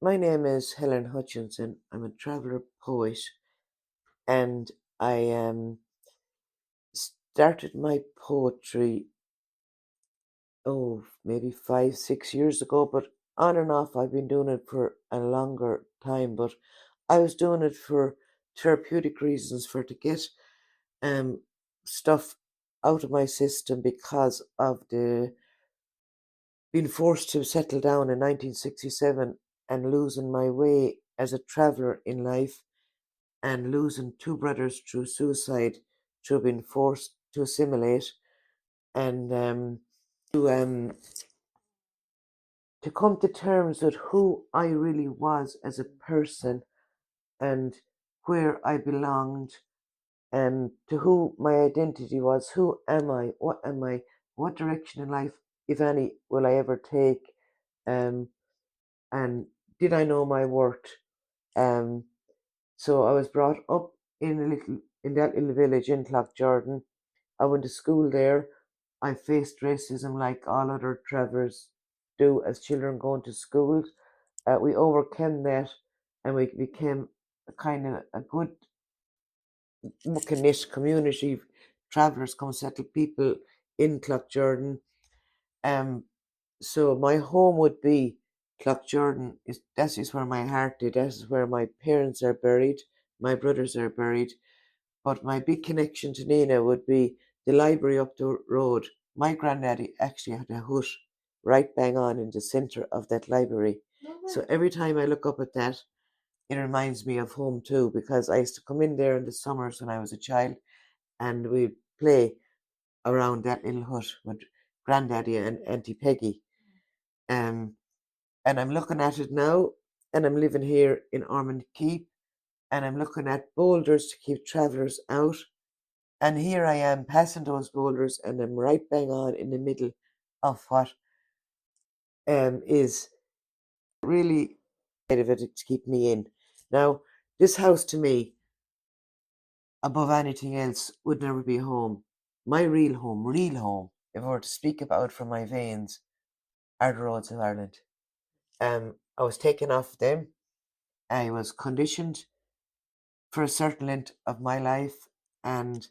My name is Helen Hutchinson. I'm a traveller poet, and I started my poetry, maybe 5, 6 years ago, but on and off I've been doing it for a longer time. But I was doing it for therapeutic reasons, for to get um stuff out of my system because of the being forced to settle down in 1967 and losing my way as a traveller in life and losing two brothers through suicide, through being forced to assimilate, and to um, to come to terms with who I really was as a person and where I belonged, and to who my identity was. Who am I? What am I? What direction in life, if any, will I ever take? Um, and did I know my worth? Um, so I was brought up in that little village in Jordan. I went to school there. I faced racism like all other travellers do as children going to school. We overcame that, and we became a kind of a good knit community. Travellers come settle people in Jordan. Um, so my home would be Jordan. That is where my heart is. That is where my parents are buried. My brothers are buried. But my big connection to Nina would be the library up the road. My granddaddy actually had a hut right bang on in the centre of that library. So every time I look up at that, it reminds me of home too, because I used to come in there in the summers when I was a child and we'd play around that little hut with granddaddy and Auntie Peggy. Um, and I'm looking at it now, and I'm living here in Ormond Keep, and I'm looking at boulders to keep travellers out. And here I am passing those boulders, and I'm right bang on in the middle of what is really kind of it to keep me in. Now, this house to me, above anything else, would never be home. My real home, if I were to speak about from my veins, are the roads of Ireland. I was taken off them. I was conditioned for a certain length of my life, and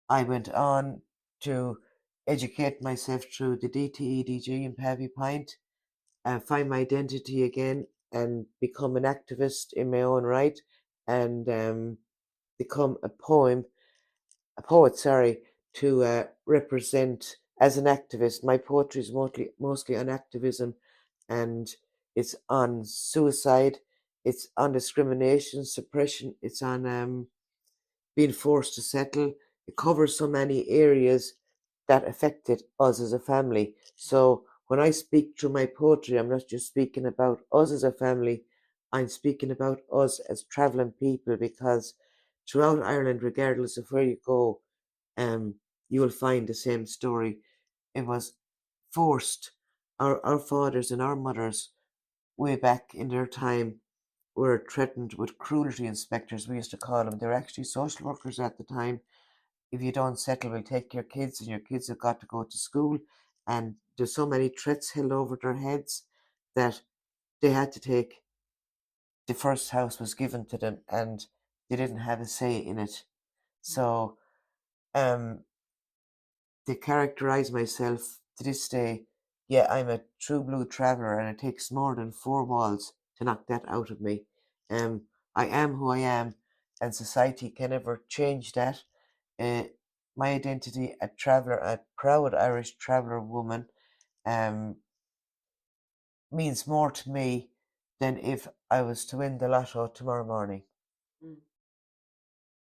I went on to educate myself through the DTEDG in Pavee Pint and find my identity again and become an activist in my own right and become a poet, sorry, to represent as an activist. My poetry is mostly on activism, and it's on suicide, it's on discrimination, suppression, it's on being forced to settle. It covers so many areas that affected us as a family. So when I speak through my poetry, I'm not just speaking about us as a family, I'm speaking about us as travelling people, because throughout Ireland, regardless of where you go, um, you will find the same story. It was forced. Our fathers and our mothers, way back in their time, were threatened with cruelty inspectors, we used to call them. They're actually social workers at the time. If you don't settle, we'll take your kids, and your kids have got to go to school. And there's so many threats held over their heads that they had to take the first house was given to them, and they didn't have a say in it. So um, to characterize myself to this day, yeah, I'm a true blue traveller, and it takes more than four walls to knock that out of me. Um, I am who I am, and society can never change that. Uh, my identity, a traveller, a proud Irish traveller woman, um, means more to me than if I was to win the lotto tomorrow morning.